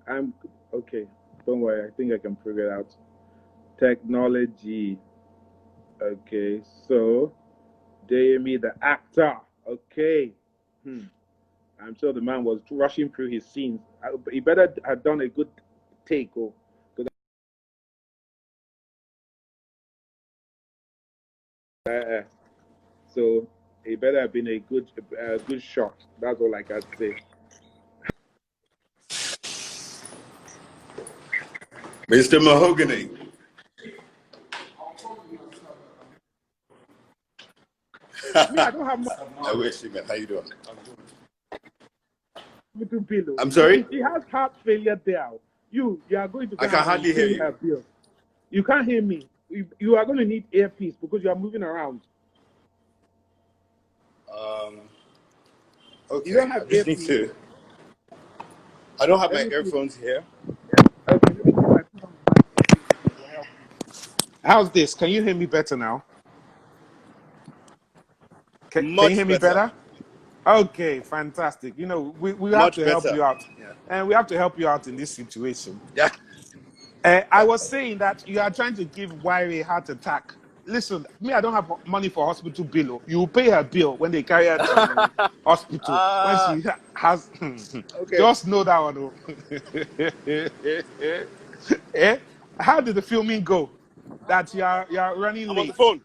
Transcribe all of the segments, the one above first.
I'm okay. Don't worry. I think I can figure it out. Technology. Okay. So, Deyemi, the actor. Okay. Hmm. I'm sure the man was rushing through his scenes. He better have done a good take, oh, 'cause, so it better have been a good shot. That's all I can say. Mr. Mahogany. Me, I don't have I wish you, man. How you doing? to pillow. I'm sorry? She has heart failure there. You are going to I go can and hardly hear pay her you. bill. You can't hear me. You are going to need earpiece because you are moving around. Okay. You don't have I just need earpiece. to. I don't have Let my me see. earphones here. Okay, let me see if I put on my mic. It will help you. How's this? Can you hear me better now? Can you Much hear me better. better? Okay, fantastic. You know, we have Much to help better. you out. Yeah. And we have to help you out in this situation. Yeah. I was saying that you are trying to give Wiley a heart attack. Listen, me, I don't have money for hospital bill. Oh. You will pay her bill when they carry her to hospital. When she has, Okay. just know that one. Oh. Eh? How did the filming go? That you are running I'm on the late. phone.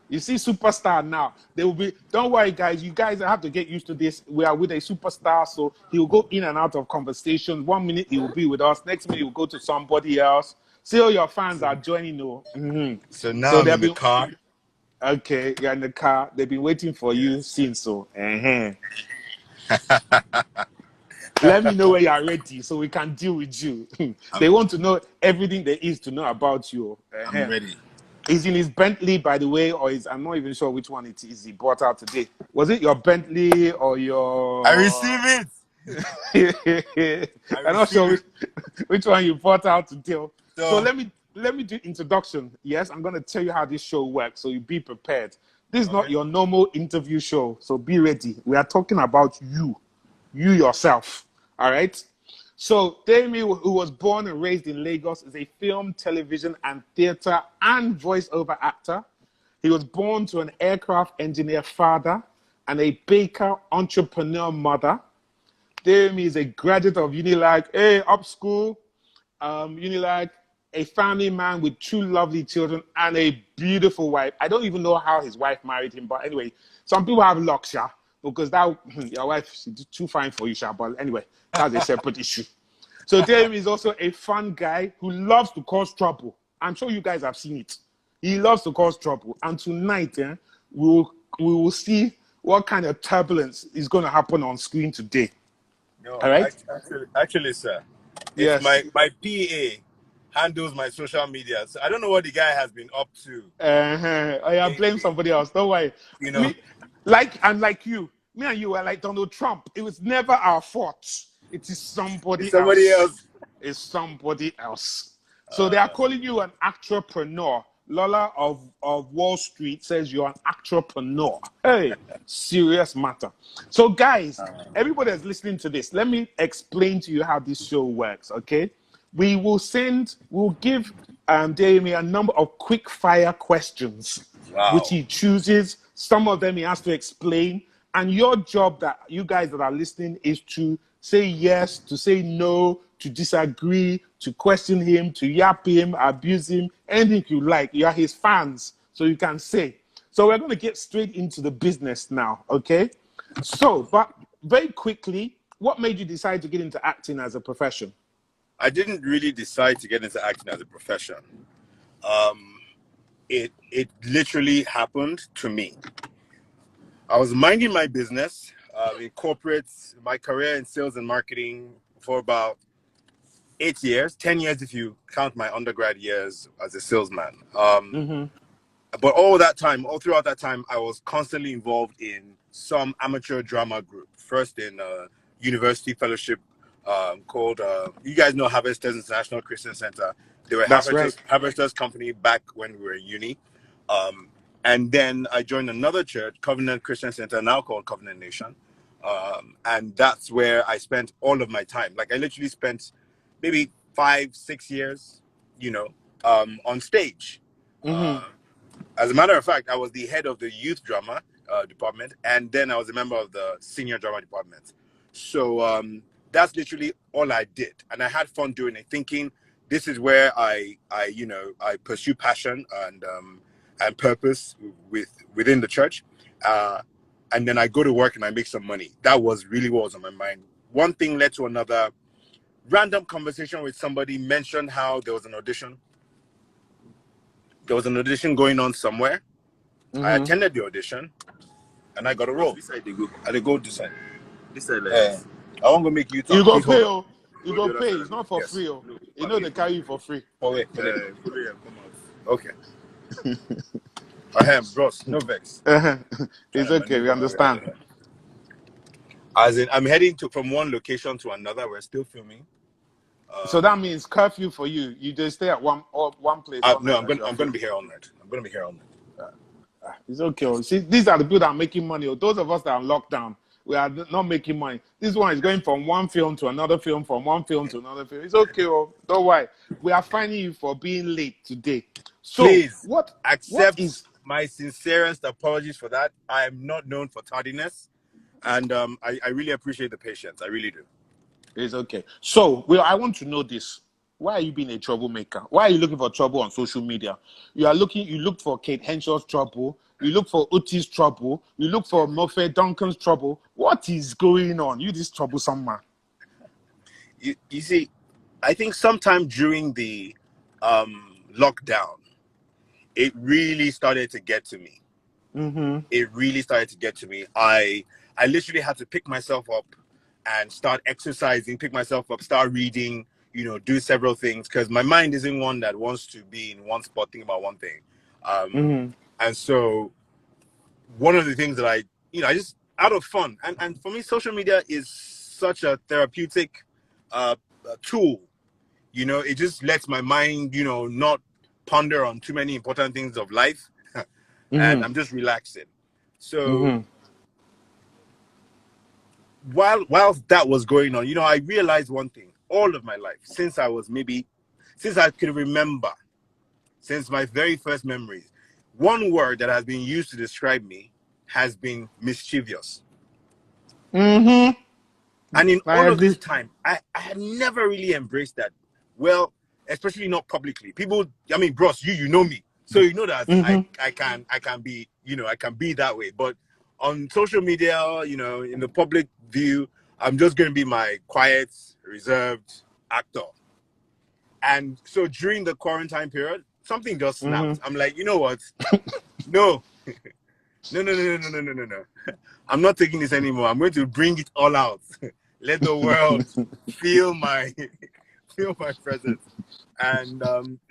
You see, superstar now. They will be. Don't worry, guys. You guys have to get used to this. We are with a superstar, so he will go in and out of conversations. 1 minute he will be with us. Next minute he will go to somebody else. See, all your fans are joining. Oh, So now so I'm they've in the been car. okay. You're in the car. They've been waiting for you Yes. since. So, let me know when you are ready, so we can deal with you. They want to know everything there is to know about you. I'm ready. He's in his Bentley, by the way, or I'm not even sure which one it is he bought out today. Was it your Bentley or I your... receive it. I I'm not receive sure it. which one you bought out today. So So, let me do introduction. Yes, I'm going to tell you how this show works, so you be prepared. This is not okay. your normal interview show, so be ready. We are talking about you yourself. All right? So, Deyemi, who was born and raised in Lagos, is a film, television, and theater and voiceover actor. He was born to an aircraft engineer father and a baker entrepreneur mother. Deyemi is a graduate of Unilag, up school, Unilag, a family man with two lovely children and a beautiful wife. I don't even know how his wife married him, but anyway, some people have luck, Sha, because that your wife is too fine for you, Sha. But anyway, that's a separate issue. So Deyemi is also a fun guy who loves to cause trouble. I'm sure you guys have seen it. He loves to cause trouble. And tonight, we will see what kind of turbulence is going to happen on screen today. No, All right? actually, sir, it's Yes. my PA handles my social media. So I don't know what the guy has been up to. Oh, yeah, Eh, blame somebody else. Don't worry. You know, Me, like you, me and you are like Donald Trump. It was never our fault. It is it's somebody somebody else. else. It's somebody else. So they are calling you an entrepreneur. Lola of Wall Street says you're an entrepreneur. Hey, serious matter. So, guys, everybody that's listening to this, let me explain to you how this show works, okay? We'll give Deyemi a number of quick fire questions, which Wow. he chooses. Some of them he has to explain. And your job, that you guys that are listening, is to say yes, to say no, to disagree, to question him, to yap him, abuse him, anything you like. You are his fans, so you can say. So we're going to get straight into the business now, okay? So, but very quickly, what made you decide to get into acting as a profession? I didn't really decide to get into acting as a profession. It literally happened to me. I was minding my business in corporate, my career in sales and marketing for about 8 years, 10 years if you count my undergrad years as a salesman. But all throughout that time, I was constantly involved in some amateur drama group. First in university fellowship called, you guys know Harvesters International Christian Center. They were That's right. Harvesters company back when we were in uni. And then I joined another church, Covenant Christian Center, now called Covenant Nation. And that's where I spent all of my time. Like, I literally spent maybe 5-6 years, on stage. Mm-hmm. As a matter of fact, I was the head of the youth drama department, and then I was a member of the senior drama department. So that's literally all I did, and I had fun doing it, thinking this is where I pursue passion and purpose within the church, and then I go to work and I make some money. That was really what was on my mind. One thing led to another. Random conversation with somebody mentioned how there was an audition. There was an audition going on somewhere. I Mm-hmm. attended the audition and I got a role. This side they go. I they go this side. This side like I won't go make you You talk. go Please hold pay, on. oh. You Go go the other pay. side It's and go. not for Yes. free, oh. No, You know they carry you for free. Oh wait, follow them, come out. Okay. Ahem, bros, no vex. Trying It's to okay. We maneuver my way out understand. of here. As in, I'm heading from one location to another. We're still filming. So that means curfew for you. You just stay at one place all No, night as you are I'm gonna filming. be here all night. I'm gonna be here all night. It's okay. Oh. See, these are the people that are making money. Oh. Those of us that are locked down, we are not making money. This one is going from one film to another film, from one film to another film. It's okay. Oh. Don't worry. We are finding you for being late today. So Please what accept is my sincerest apologies for that. I am not known for tardiness, and I really appreciate the patience. I really do. It's okay. So, I want to know this. Why are you being a troublemaker? Why are you looking for trouble on social media? You looked for Kate Henshaw's trouble. You look for Otis' trouble. You look for Murphy Duncan's trouble. What is going on? You this troublesome man. You see, I think sometime during the lockdown, it really started to get to me. Mm-hmm. It really started to get to me. I literally had to pick myself up and start exercising, pick myself up, start reading, do several things, because my mind isn't one that wants to be in one spot thinking about one thing. Mm-hmm. And so one of the things that I just out of fun, and for me, social media is such a therapeutic tool. It just lets my mind, not ponder on too many important things of life, and I'm just relaxing. So Mm-hmm. while that was going on, I realized one thing. All of my life, since I could remember, since my very first memories, one word that has been used to describe me has been mischievous. Mm-hmm. And in I all of this agree. time, I had never really embraced that. Well, especially not publicly. People, I mean, bros, you know me. So you know that Mm-hmm. I can be, I can be that way. But on social media, in the public view, I'm just going to be my quiet, reserved actor. And so during the quarantine period, something just snapped. Mm-hmm. I'm like, you know what? No, no. I'm not taking this anymore. I'm going to bring it all out. Let the world feel my feel my presence. And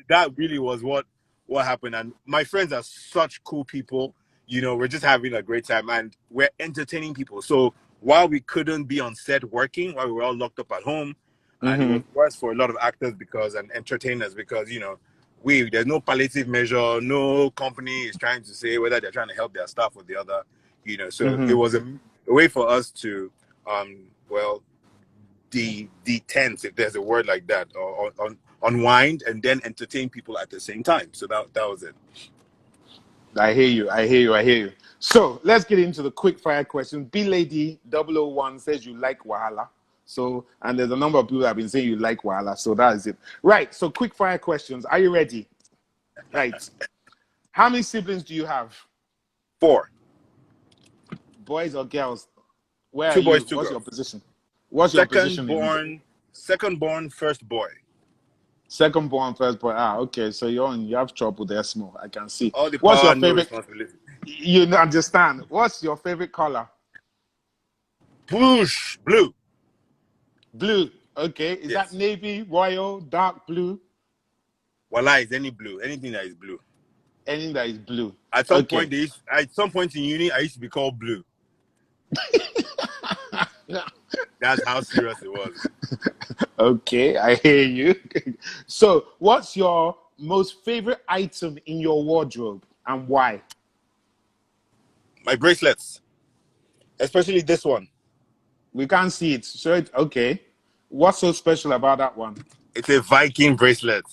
that really was what happened. And my friends are such cool people. We're just having a great time and we're entertaining people. So while we couldn't be on set working, while we were all locked up at home, and it Mm-hmm. was worse for a lot of actors and entertainers because there's no palliative measure, no company is trying to say whether they're trying to help their staff or the other, so it Mm-hmm. was a way for us to well, the tense, if there's a word like that, or unwind and then entertain people at the same time. So that was it. I hear you. I hear you. I hear you. So let's get into the quick fire questions. B Lady 001 says you like Wahala. So, and there's a number of people that have been saying you like Wahala. So that is it. Right. So quick fire questions. Are you ready? Right. How many siblings do you have? 4. Boys or girls? Where are 2 boys, you? 2 What's your girls. position? What's your position in the Second born, first boy. second born, first boy? Ah, okay. So you have trouble there, small. I can see. All the What's power, your no favorite? responsibility. You understand. What's your favorite color? Push blue. Blue. Okay. Is that Yes. navy, royal, dark blue? Voila is any blue. Anything that is blue. Anything that is blue. At some Okay. point, at some point in uni, I used to be called blue. That's how serious it was. Okay, I hear you. So, what's your most favorite item in your wardrobe and why? My bracelets, especially this one. We can't see it. So okay. What's so special about that one? It's a Viking bracelet.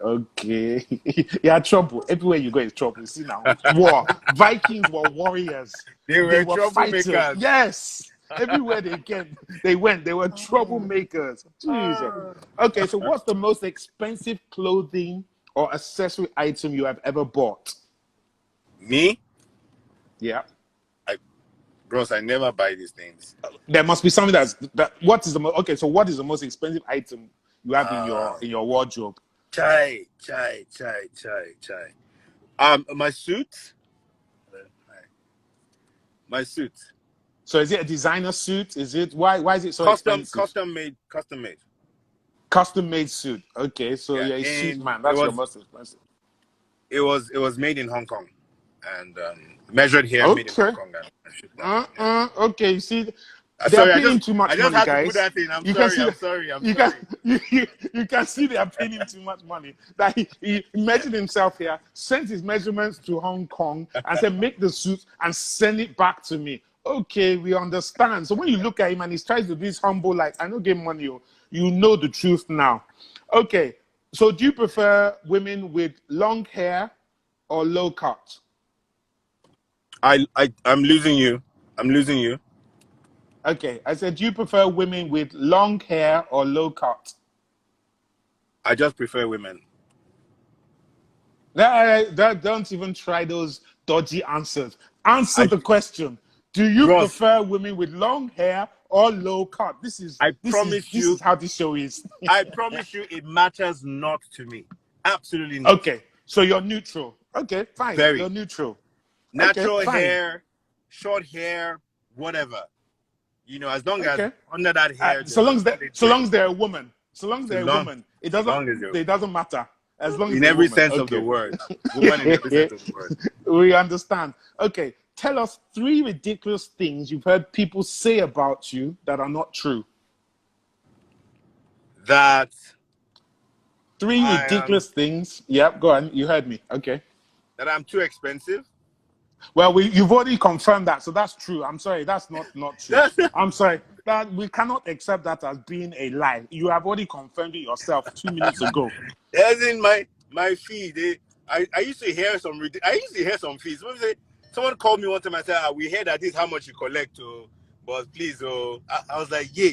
Okay. Yeah, trouble. Everywhere you go is trouble. You see now. War. Vikings were warriors. They They were were fighters. troublemakers. Yes. Everywhere they went. They were troublemakers. Jesus. Okay, so what's the most expensive clothing or accessory item you have ever bought? Me, Yeah. I, bros, I never buy these things. There must be something that what is the most okay, so what is the most expensive item you have Uh, in your wardrobe? chai. My suit. My suit. So is it a designer suit? Is it why is it so expensive? Custom made. Custom made suit. Okay, so Yeah, you're a suit and man. That's your most expensive. it was made in Hong Kong, and measured here, made in Hong Okay. Kong, and shipped down. Yeah. Okay. You see, they are Sorry, paying too I much just money, had to put guys. that in. You can see I'm that. sorry. I'm You can sorry. you can see they are paying him too much money. That he measured himself here, sent his measurements to Hong Kong, and said, "Make the suit and send it back to me." Okay, we understand. So when you look at him and he tries to be this humble, like I don't get money, you know the truth now. Okay, so do you prefer women with long hair or low cut? I'm losing you. I'm losing you. Okay, I said, do you prefer women with long hair or low cut? I just prefer women. Don't even try those dodgy answers. Answer I the question. Do you bros, prefer women with long hair or low cut? This is how this show is. I promise you, it matters not to me. Absolutely not. Okay, so you're neutral. Okay, fine. You're Very neutral. Okay, natural fine. hair, short hair, whatever. As long as Okay. under that hair there's a solid So long braid. as they're a woman, so long as So they're a long, woman, as long as it doesn't matter. As long as in they're a every woman. sense of the Okay. word, woman in every sense of the word. We understand. Okay. Tell us three ridiculous things you've heard people say about you that are not true. That Three I am ridiculous things. Yep, go on. You heard me. Okay. that I'm too expensive. Well, you've already confirmed that, so that's true. I'm sorry, that's not true. That's I'm sorry. That we cannot accept that as being a lie. You have already confirmed it yourself 2 minutes ago. in my feed. I used to hear some fees. Someone called me one time and said, "We heard that this is how much you collect, but please, I was like, yeah.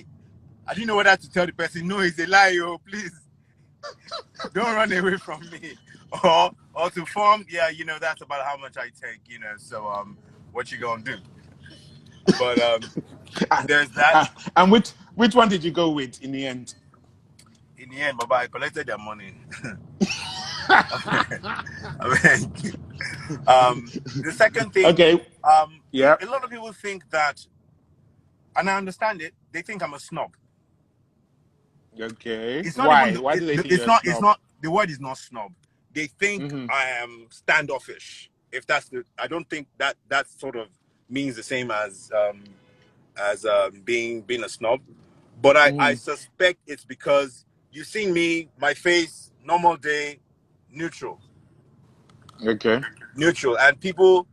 I didn't know whether to tell the person, no, it's a lie, please don't run away from me, or to form, yeah, that's about how much I take, So what you gonna do? But there's that. And which one did you go with in the end? In the end, Baba, I collected their money. I mean, the second thing, Okay. Yeah. a lot of people think that, and I understand it. They think I'm a snob. Okay. It's not even. Why? Why do they think It's you're a not. It's snob? not. The word is not snob. They think Mm-hmm. I am standoffish. If that's the, I don't think that sort of means the same as being a snob. But I Mm-hmm. suspect it's because you've seen me, my face, normal day, neutral, Okay. and people.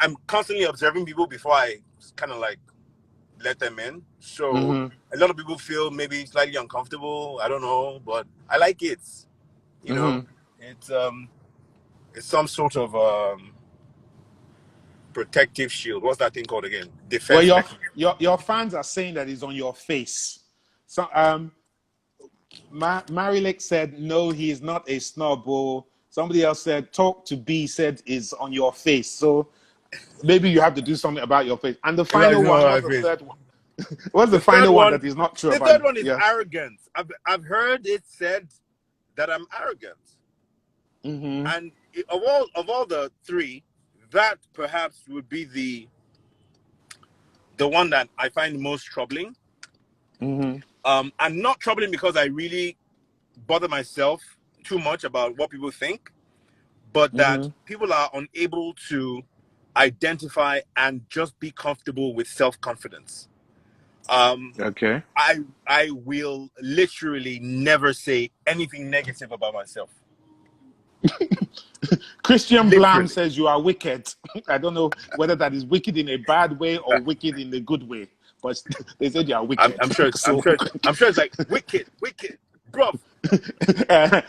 I'm constantly observing people before I kind of like let them in. So Mm-hmm. a lot of people feel maybe slightly uncomfortable. I don't know, but I like it. You know, Mm-hmm. it's some sort of protective shield. What's that thing called again? Well, Defense mechanism. your fans are saying that it's on your face. So Marilek said no, he is not a snob. Or somebody else said talk to B said is on your face. So maybe you have to do something about your face. And the Right, final one, no, what's my the face. third one? What's the The third final one one, that is not true the about third you? one is Yeah. arrogance. I've heard it said that I'm arrogant, Mm-hmm. and of all the three, that perhaps would be the one that I find most troubling. Mm-hmm. And not troubling because I really bother myself too much about what people think, but that Mm-hmm. people are unable to identify and just be comfortable with self-confidence. Um, Okay. I will literally never say anything negative about myself. Christian Blam Literally. says you are wicked. I don't know whether that is wicked in a bad way or wicked in a good way, but they said you are I'm, wicked. I'm sure. So, I'm sure it's like wicked, wicked, bro. and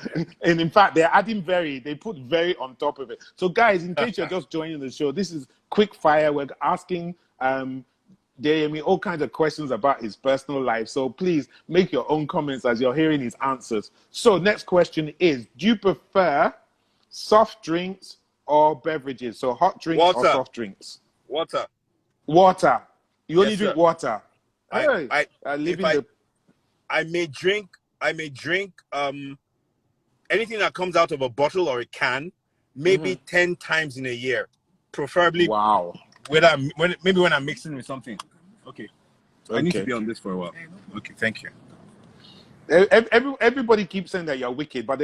in fact, they're adding very. They put very on top of it. So, guys, in case you're just joining the show, this is quick fire. We're asking Deyemi all kinds of questions about his personal life. So please make your own comments as you're hearing his answers. So, next question is: do you prefer soft drinks or beverages? So, hot drinks or Water, soft drinks? water. Water. You only Yes, drink sir. water. I, Hey, I, if living the. I may drink, anything that comes out of a bottle or a can, maybe 10 times in a year, preferably Wow. maybe when I'm mixing with something. Okay. I need to Okay. be on this for a while. Okay, thank you. Everybody keeps saying that you're wicked, but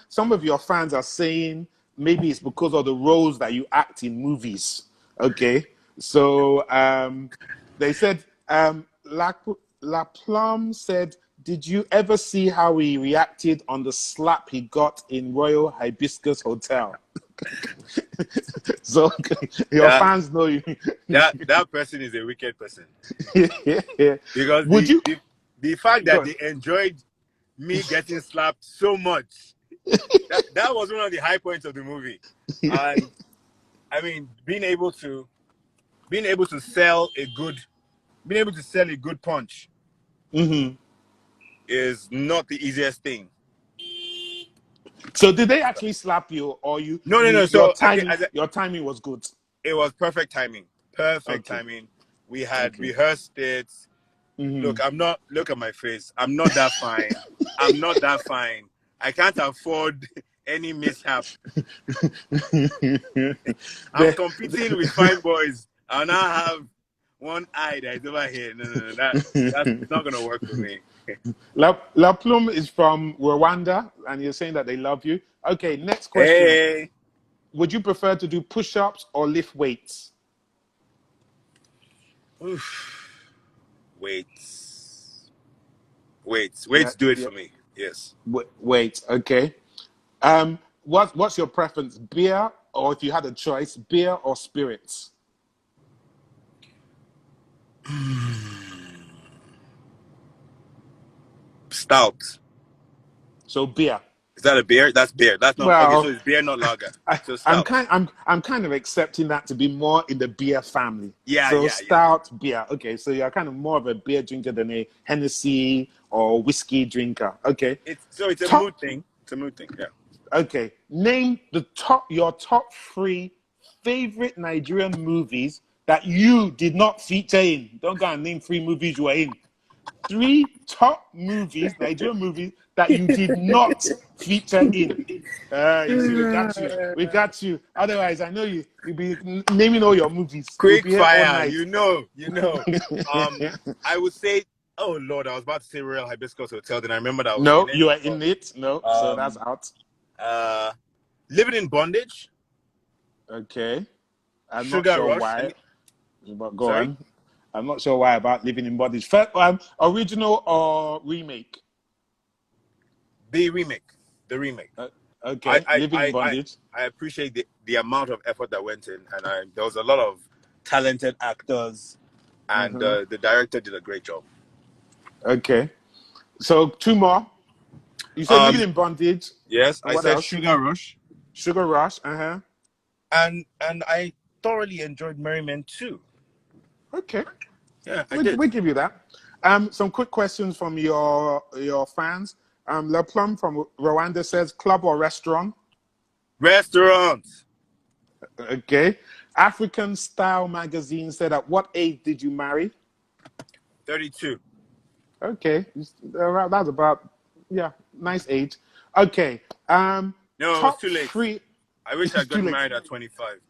some of your fans are saying maybe it's because of the roles that you act in movies. Okay, so they said La Plum said, "Did you ever see how he reacted on the slap he got in Royal Hibiscus Hotel?" So your That fans know you. that person is a wicked person. Because Would you the fact that go? they enjoyed me getting slapped so much, that was one of the high points of the movie. And I mean, being able to sell a good punch Mm-hmm. is not the easiest thing. So did they actually slap you, or No, no, you no. your So okay, timing your timing was good? it was perfect timing. Perfect Okay, timing. We had okay. rehearsed it. Mm-hmm. Look, I'm not. Look at my face. I'm not that fine. I'm not that fine. I can't afford any mishap. I'm competing with fine boys. I'll now have one eye that is over here. No, no, no. That's it's not gonna work for me. La Plume is from Rwanda, and you're saying that they love you. Okay, next question. Hey, Would you prefer to do push-ups or lift weights? oof. Wait, Yeah, do it yeah. for me. Yes. Wait. Okay. What's your preference? Beer, or if you had a choice, beer or spirits? Stout. So beer. Is that a beer? That's beer. That's not okay. So Well, it's beer, not lager. So I'm stout. kind of accepting that to be more in the beer family. Yeah, So yeah, yeah. stout beer. Okay, so you're kind of more of a beer drinker than a Hennessy or whiskey drinker. Okay. It's a mood Top. thing. It's a mood thing. Yeah. Okay. Name your top three favorite Nigerian movies that you did not feature in. Don't go and name three movies you were in. Three top movies, Nigerian movies, that you did not feature in. You see, we got you. We got you. Otherwise, I know you'll be naming all your movies. We'll Quick be here all fire, night. you know. I would say, oh Lord, I was about to say Royal Hibiscus Hotel, then I remembered I was No, in it. you are in it. No, so that's Um, out. uh, Living in Bondage, Okay. I'm not Sugar sure Rush. why, but go Sorry, on. I'm not sure why about living in bodies. First, original or remake? the remake, the remake. I Okay, I living in I I, bondage. I appreciate the amount of effort that went in, and there was a lot of talented actors, and Uh-huh. the director did a great job. Okay, so two more. You said living Um, in bondage. yes, I What said else? Sugar Rush, Sugar Rush. Uh-huh. and I thoroughly enjoyed Merry Men too. Okay, Yeah, I we did. give you that. Some quick questions from your fans. La Plum from Rwanda says club or restaurant. Restaurants. Okay. African Style magazine said, at what age did you marry? 32. Okay, that's about, yeah, nice age. Okay, No, it's top too late. three. I wish It's I'd too gotten late. married at 25.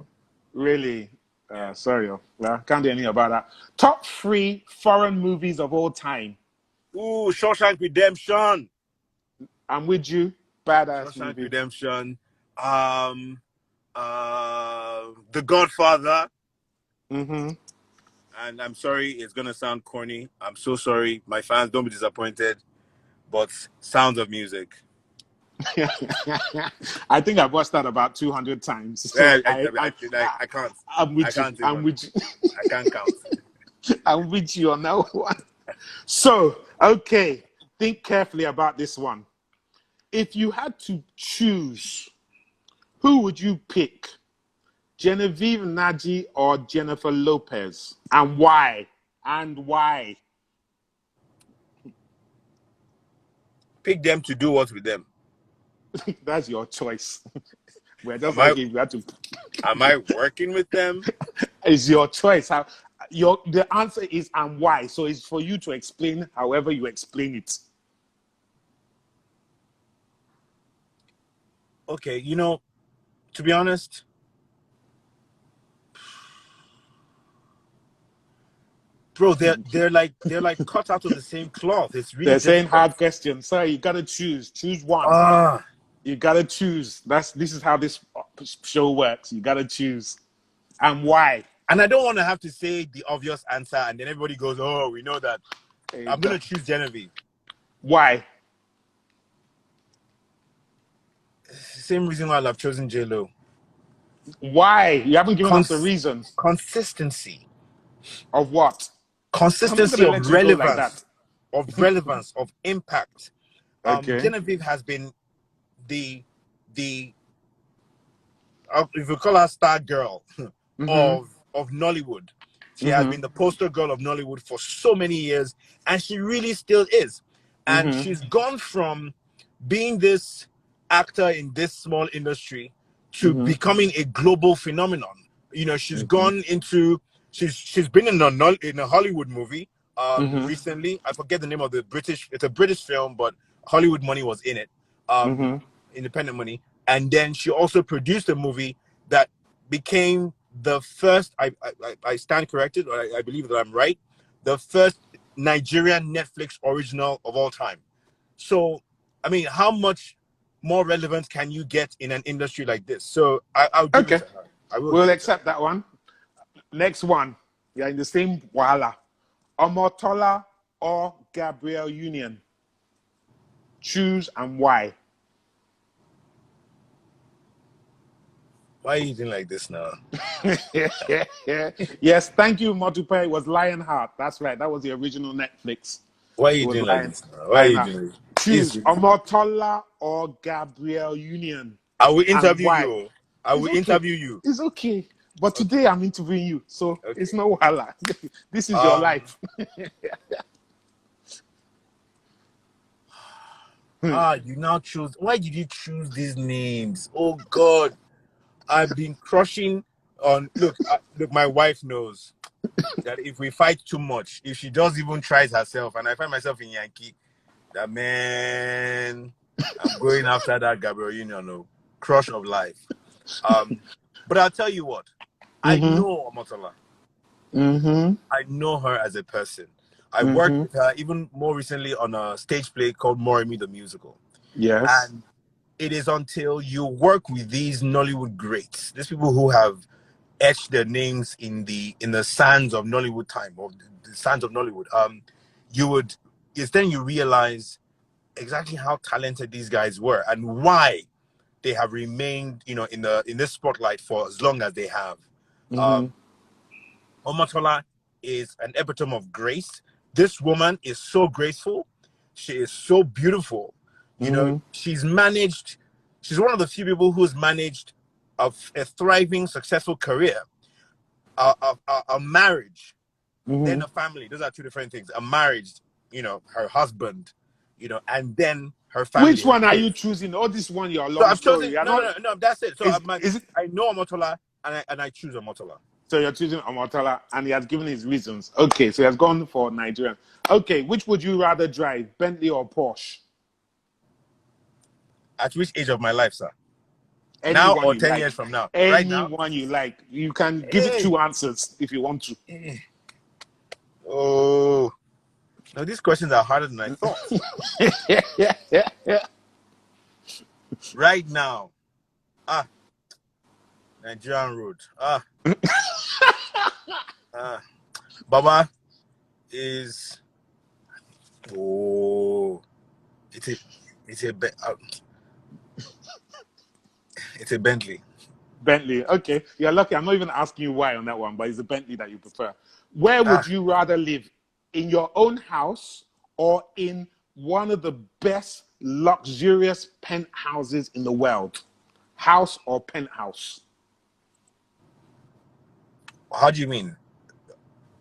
Really? Yeah. Sorry, well, can't do anything about that. Top three foreign movies of all time. Ooh, Shawshank Redemption. I'm with you. Badass Shawshank movie. Redemption. The Godfather. Mm-hmm. And I'm sorry, it's gonna sound corny. I'm so sorry. My fans, don't be disappointed. But Sounds of Music. I think I've watched that about 200 times. Yeah, So I can't. I'm I with you. can't I'm even. with you. I can't count. I'm with you on that one. So, okay, think carefully about this one. If you had to choose, who would you pick? Genevieve Nagy or Jennifer Lopez? And why? And why? Pick them to do what with them? That's your choice. We're just Am I like if you had to. am I working with them? It's your choice. The answer is and why. So it's for you to explain however you explain it. Okay, you know, to be honest, bro, they're like cut out of the same cloth. It's really They're saying difficult. hard questions. So you gotta choose. Choose one. Ah, You gotta choose. This is how this show works. You gotta choose. And why? and I don't want to have to say the obvious answer, and then everybody goes, "Oh, we know that." I'm gonna choose Genevieve. Why? Same reason why I've chosen J Lo. Why? You haven't given us the reasons. Consistency. Of what? I'm not Consistency gonna let you go like that. of relevance, of impact. Okay. Genevieve has been the if we call her star girl of Nollywood. She has been the poster girl of Nollywood for so many years, and she really still is. And she's gone from being this actor in this small industry to becoming a global phenomenon. You know, she's gone into she's been in a Hollywood movie recently. I forget the name of it's a British film, but Hollywood money was in it. Independent money. And then she also produced a movie that became the first, I stand corrected, or I believe that I'm right, the first Nigerian Netflix original of all time. So, I mean, how much more relevant can you get in an industry like this? So I'll give it Okay. to her. I will We'll give it to her. accept that one. Next one. You're in the same wahala. Omotola or Gabriel Union? Choose and why. Why are you doing like this now? Yes, thank you, Motupe. It was Lionheart. That's right. That was the original Netflix. Why are It you was doing like this now? Why are you Lionheart. doing Choose Omotola or Gabriel Union. I will And interview why? you. I It's will okay. interview you. It's okay. But Okay. today I'm interviewing you. So it's Okay. no wahala. This is your life. You now choose. Why did you choose these names? Oh God, I've been crushing on. Look. My wife knows that if we fight too much, if she just even tries herself, and I find myself in Yankee, that man, I'm going after that Gabriel Union, no crush of life. But I'll tell you what, I know Omotola. I know her as a person. I worked with her even more recently on a stage play called Moremi the Musical. Yes. And it is until you work with these Nollywood greats, these people who have etched their names in the sands of Nollywood time, or the sands of Nollywood. It's then you realize exactly how talented these guys were and why they have remained, in this spotlight for as long as they have. Omotola is an epitome of grace. This woman is so graceful. She is so beautiful. She's one of the few people who's managed a thriving, successful career, a marriage, then a family. Those are two different things. A marriage, her husband, and then her family, Which her one are you kids. choosing? Oh, this one, your So long I've story. chosen, You're no, no, not. no, no, that's it. So Is it? I know Omotola, and I choose Omotola. So you're choosing Omotola, and he has given his reasons. Okay, so he has gone for Nigerian. Okay, which would you rather drive, Bentley or Porsche? At which age of my life, sir? Now Anyone or you 10 like. years from now? Right now? Anyone you like. You can give it Hey. two answers if you want to. Oh. No, these questions are harder than I thought. Right now. Nigerian road. Baba is. Oh. It's a It's a Bentley. Bentley. Okay, you're lucky. I'm not even asking you why on that one, but it's a Bentley that you prefer. Where would you rather live? In your own house or in one of the best luxurious penthouses in the world? House or penthouse? How do you mean?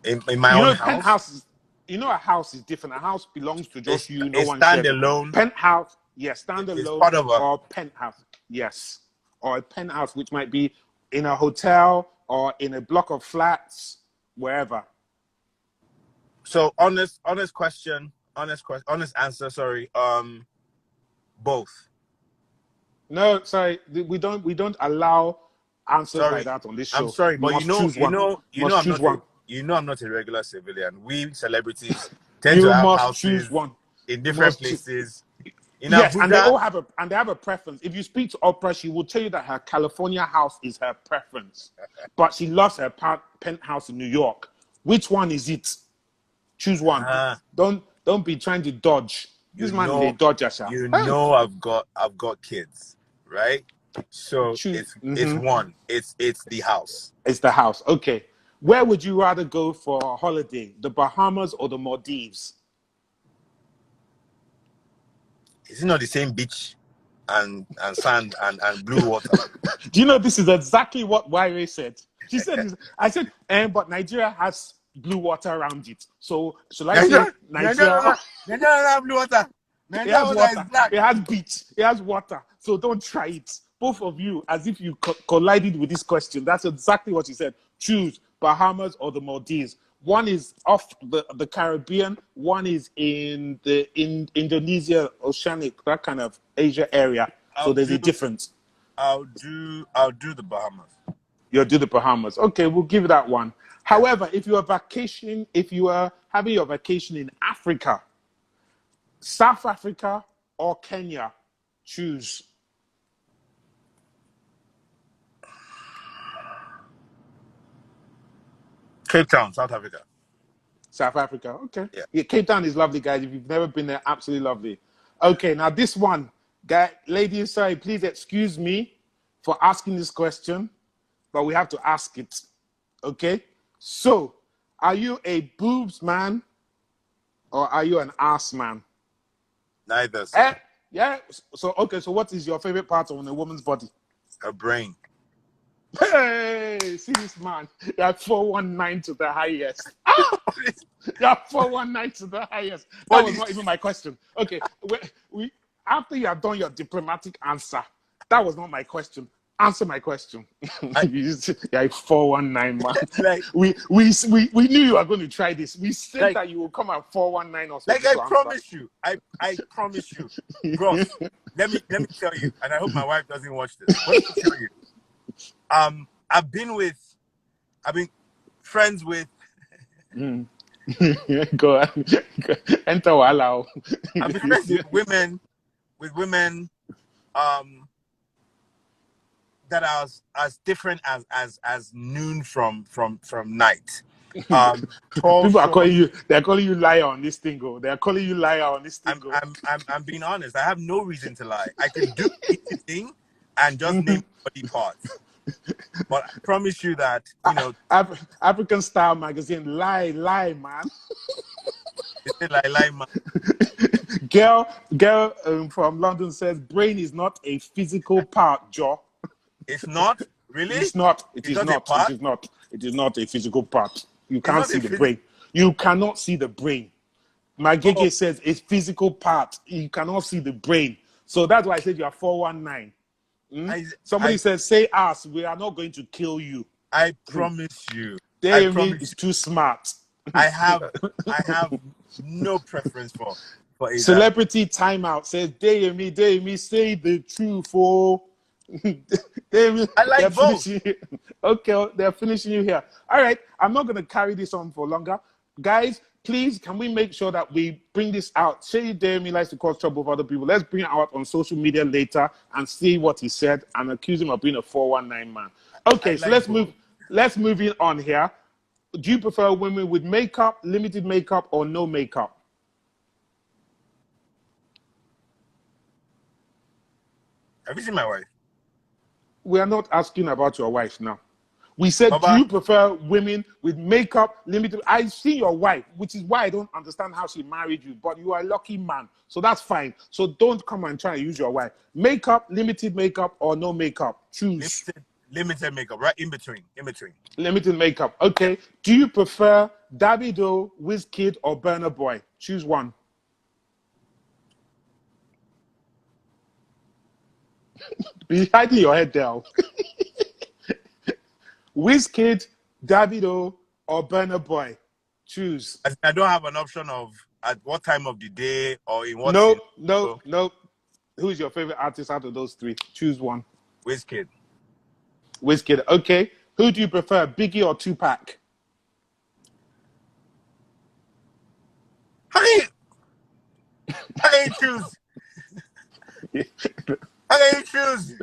In my You own know, house? penthouses. You know, a house is different. A house belongs to just you. No It's one shares it. standalone. Penthouse, yes, It's standalone part of a. or penthouse, yes, or a penthouse which might be in a hotel or in a block of flats, wherever. So honest question, honest answer. Sorry. Both. No, sorry, we don't allow answers like Sorry, that on this I'm show. sorry, You but must choose one. You must choose one. I'm not a regular civilian. We celebrities tend to You have must choose houses one. in You different must choose. places. In Yes, and they Abuja, all have a preference. If you speak to Oprah, she will tell you that her California house is her preference, but she loves her penthouse in New York. Which one is it? Choose one. uh, Don't be trying to dodge. you This man is a know, dodger, sha. Hey, I've got kids, right? So choose. it's one. It's the house. It's the house. Okay. Where would you rather go for a holiday? The Bahamas or the Maldives? Is it not the same beach and sand and blue water? Do you know this is exactly what Waire said? She said, I said, but Nigeria has blue water around it. So should I say Nigeria? Nigeria blue water. It Nigeria has water is water. black. It has beach. It has water. So don't try it. Both of you, as if you collided with this question. That's exactly what you said. Choose Bahamas or the Maldives. One is off the Caribbean. One is in Indonesia, Oceanic, that kind of Asia area. So there's a difference. I'll do the Bahamas. You'll do the Bahamas. Okay, we'll give that one. Yeah. However, if you are having your vacation in Africa, South Africa or Kenya, choose. Cape Town, South Africa. South Africa. Okay. Yeah. Yeah, Cape Town is lovely, guys. If you've never been there, absolutely lovely. Okay, now this one, guy, ladies, sorry, please excuse me for asking this question, but we have to ask it. Okay? So, are you a boobs man or are you an ass man? Neither, sir. Yeah. So, okay, so what is your favorite part on a woman's body? Her brain. Hey, see this man. You're 419 to the highest. You're 419 to the highest. That was not even my question. Okay, we after you have done your diplomatic answer, that was not my question. Answer my question. You're 419, man. Like, we knew you were going to try this. We said like, that you will come at 419 or like something. I promise you. I promise you. Bros, let me tell you, and I hope my wife doesn't watch this. But let me tell you. I've been friends with. Go on. Enter Walao. I've been friends with women, that are as different as noon from night. Tall, People are short. calling you. They're calling you liar on this thing. Go. They're calling you liar on this thing. Go. I'm being honest. I have no reason to lie. I could do anything and just name body parts. But I promise you that, African Style magazine, lie, man. Is it lie, man? Girl from London says brain is not a physical part, Joe. It's not really. It's not. It is not A physical part. You can't see the brain. You cannot see the brain. Magege says it's physical part. You cannot see the brain. So that's why I said you are 419. Somebody says, say us. We are not going to kill you. I promise you. Deyemi is too smart. I have no preference for either. Celebrity Timeout says, Deyemi, say the truth. Oh. Deyemi, I like both. Okay, they're finishing you here. All right, I'm not going to carry this on for longer. Guys, please, can we make sure that we bring this out? Shay Deyemi likes to cause trouble with other people. Let's bring it out on social media later and see what he said and accuse him of being a 419 man. Okay, so let's move in on here. Do you prefer women with makeup, limited makeup, or no makeup? Have you seen my wife? We are not asking about your wife now. We said, do Baba, you prefer women with makeup, limited? I see your wife, which is why I don't understand how she married you, but you are a lucky man. So that's fine. So don't come and try and use your wife. Makeup, limited makeup, or no makeup. Choose. limited makeup, right? In between. Limited makeup. Okay. Do you prefer Davido, Wizkid, or Burna Boy? Choose one. Be hiding your head down. Wizkid, Davido, or Burna Boy? Choose. I don't have an option of at what time of the day or in what No, season. no, So, no. Who's your favorite artist out of those three? Choose one. Wizkid. Wizkid. Okay. Who do you prefer, Biggie or Tupac? How can you choose? How can you choose?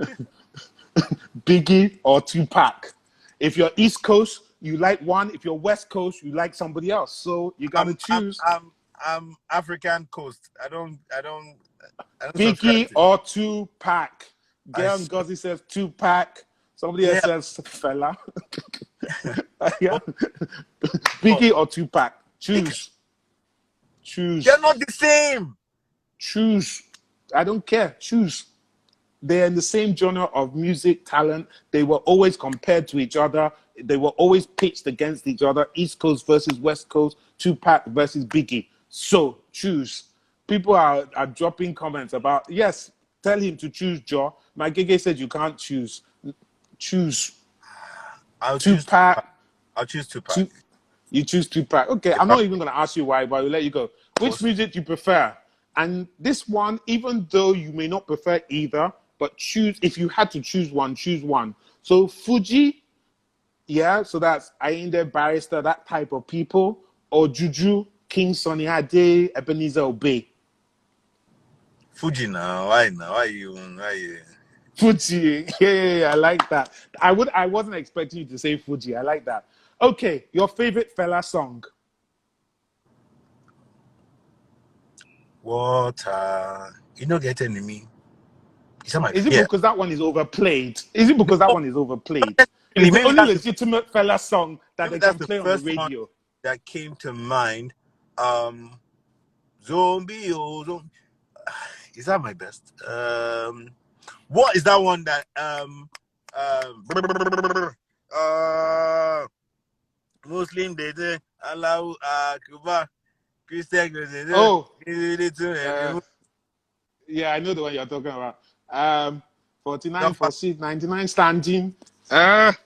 Biggie or Tupac? If you're East Coast, you like one. If you're West Coast, you like somebody else. So you got to choose. I'm African coast. I don't subscribe Biggie to. or Tupac? I Gail Ngozi says Tupac. Somebody else yeah. says fella. Yeah. Oh, Biggie or Tupac? Choose. Choose. they're not the same. Choose. I don't care. Choose. They're in the same genre of music talent. They were always compared to each other. They were always pitched against each other. East Coast versus West Coast. Tupac versus Biggie. So choose. People are dropping comments about, yes, tell him to choose, Joe. My Gege said you can't choose. Choose. I'll choose Tupac. Tupac. I'll choose Tupac. Tu- you choose Tupac. Okay, I'm not even going to ask you why, but we'll let you go. Which music do you prefer? And this one, even though you may not prefer either, but choose, if you had to choose one, choose one. So Fuji, yeah, so that's Ayinde Barrister, that type of people, or Juju, King Sunny Ade, Ebenezer Obey. Fuji now. Why now? Why you? Fuji, yeah, I like that. I wasn't expecting you to say Fuji. I like that. Okay, your favorite fella song. Water. You don't get enemy. Is it Yeah. because that one is overplayed? Is it because that one is overplayed? It's the Maybe only legitimate fella song that maybe they that's can the play on the first one radio. that came to mind. Zombie, is that my best? What is that one that Muslim they say Allah Akbar, Christian they say Oh, yeah, I know the one you're talking about. 49 for 6, 99 standing.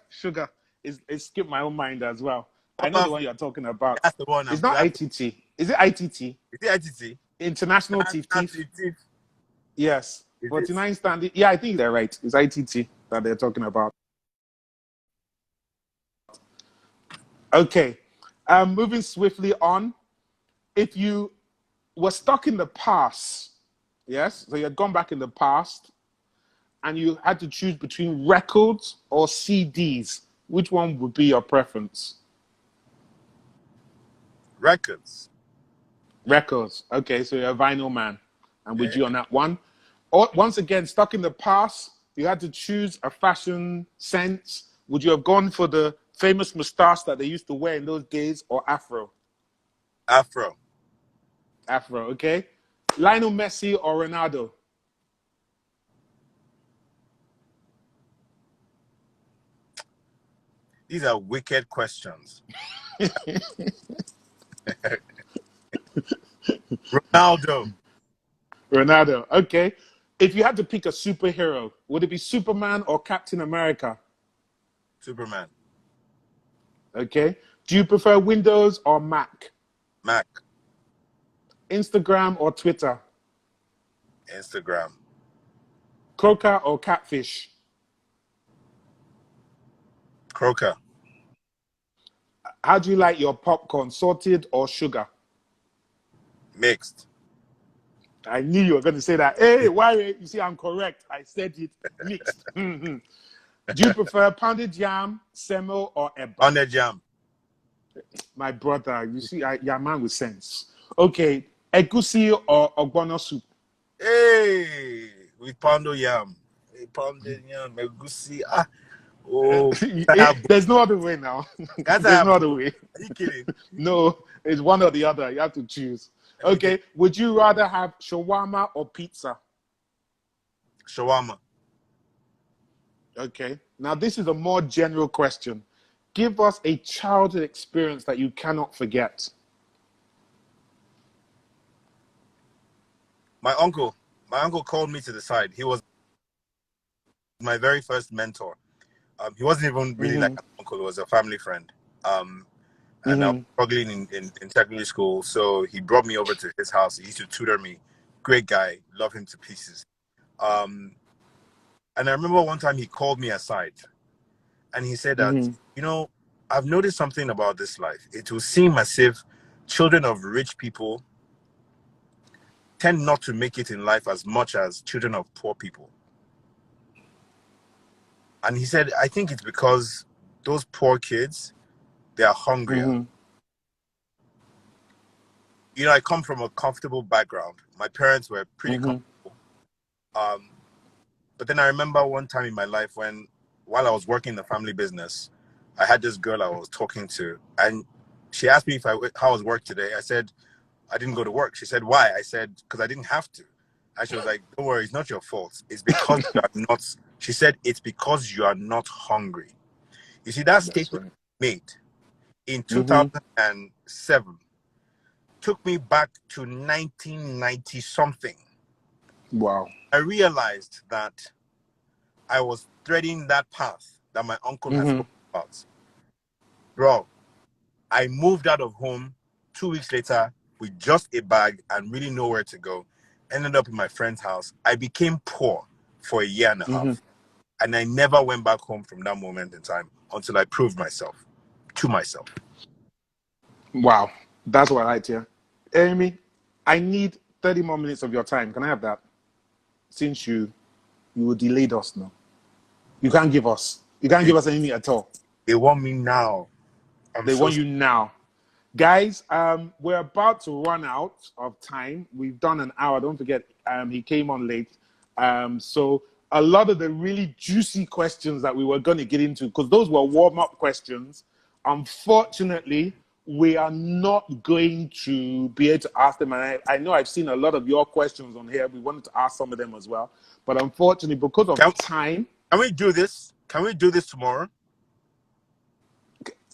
Sugar. It skipped my own mind as well. I know the one you're talking about. that's the one It's not ITT. Is it ITT? Is it ITT? International Thief Thief? Is Yes. it? 49 standing. Yeah, I think they're right. It's ITT that they're talking about. Okay. Moving swiftly on. If you were stuck in the past, yes, so you had gone back in the past and you had to choose between records or CDs, which one would be your preference? Records. Records. Okay, so you're a vinyl man. And with Yeah. you on that one. Or, once again, stuck in the past, you had to choose a fashion sense. Would you have gone for the famous moustache that they used to wear in those days or Afro? Afro. Afro, okay. Lionel Messi or Ronaldo? These are wicked questions. Ronaldo. Ronaldo, okay. If you had to pick a superhero, would it be Superman or Captain America? Superman. Okay. Do you prefer Windows or Mac? Mac. Instagram or Twitter? Instagram. Croaker or Catfish? Croaker. How do you like your popcorn, salted or sugar? Mixed. I knew you were going to say that. Hey, why? You see, I'm correct. I said it mixed. Do you prefer pounded yam, semo, or eba? On the jam. My brother, you see, you're a man with sense. Okay, egusi or ogbono soup? Hey, with pondo yam. pounded, megusi. Oh, There's no other way now. There's no other way. Are you kidding? No, it's one or the other. You have to choose. Okay. Would you rather have shawarma or pizza? Shawarma. Okay. Now, this is a more general question. Give us a childhood experience that you cannot forget. My uncle called me to the side. He was my very first mentor. He wasn't even really like an uncle. He was a family friend. And I was struggling in secondary school. So he brought me over to his house. He used to tutor me. Great guy. Love him to pieces. And I remember one time he called me aside and he said that, I've noticed something about this life. It will seem as if children of rich people tend not to make it in life as much as children of poor people. And he said, I think it's because those poor kids, they are hungrier. I come from a comfortable background. My parents were pretty comfortable. But then I remember one time in my life while I was working in the family business, I had this girl I was talking to, and she asked me how was work today. I said, I didn't go to work. She said, why? I said, because I didn't have to. And she was like, don't worry, it's not your fault. It's because you are not, she said, it's because you are not hungry. You see, that statement made in 2007 took me back to 1990 something. Wow. I realized that I was threading that path that my uncle has spoken about. Bro, I moved out of home 2 weeks later with just a bag and really nowhere to go. Ended up in my friend's house. I became poor for a year and a half. And I never went back home from that moment in time until I proved myself to myself. Wow. That's what I like to hear. Amy, I need 30 more minutes of your time. Can I have that? Since you delayed us now. You can't give us anything at all. They want me now. They want you now. Guys, we're about to run out of time. We've done an hour. Don't forget, he came on late. So a lot of the really juicy questions that we were going to get into, because those were warm-up questions, unfortunately, we are not going to be able to ask them. And I know I've seen a lot of your questions on here. We wanted to ask some of them as well. But unfortunately, because of time... Can we do this? Can we do this tomorrow?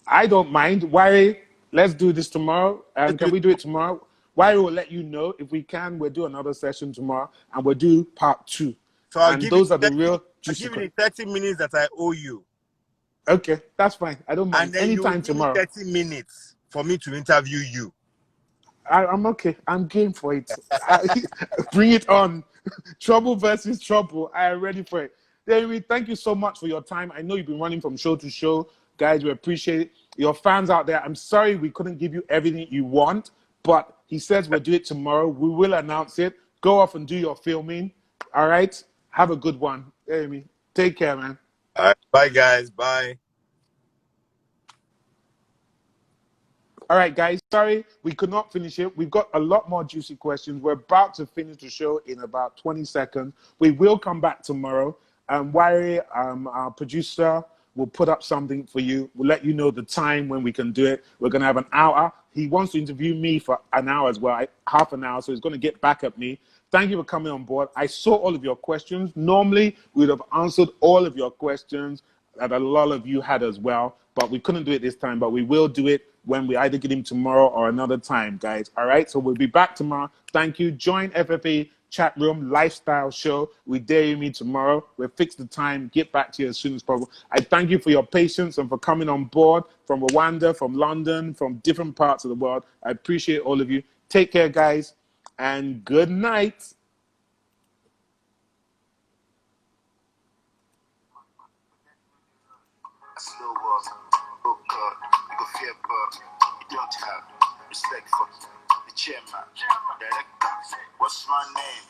I don't mind. Why? Let's do this tomorrow. Can we do it tomorrow? Why will let you know if we can. We'll do another session tomorrow, and we'll do part 2. So I'll give you the real juicy. I'll give you the 30 minutes that I owe you. Okay, that's fine. I don't mind. And then Anytime tomorrow. 30 minutes for me to interview you. I'm okay. I'm game for it. Bring it on. Trouble versus trouble. I am ready for it. Deyemi, thank you so much for your time. I know you've been running from show to show. Guys, we appreciate it. Your fans out there, I'm sorry we couldn't give you everything you want, but he says we'll do it tomorrow. We will announce it. Go off and do your filming. All right? Have a good one. Deyemi, take care, man. All right. Bye, guys. Bye. All right, guys, sorry we could not finish it. We've got a lot more juicy questions. We're about to finish the show in about 20 seconds. We will come back tomorrow. Wari, our producer, will put up something for you. We'll let you know the time when we can do it. We're going to have an hour. He wants to interview me for an hour as well, half an hour, so he's going to get back at me. Thank you for coming on board. I saw all of your questions. Normally, we would have answered all of your questions that a lot of you had as well, but we couldn't do it this time, but we will do it when we either get him tomorrow or another time, guys. All right, so we'll be back tomorrow. Thank you. Join FFA Chat Room Lifestyle Show with Deyemi tomorrow. We'll fix the time, get back to you as soon as possible. I thank you for your patience and for coming on board from Rwanda, from London, from different parts of the world. I appreciate all of you. Take care, guys, and good night. Slow walk, oh God, you go fear God, you don't have respect for the chairman, director. What's my name?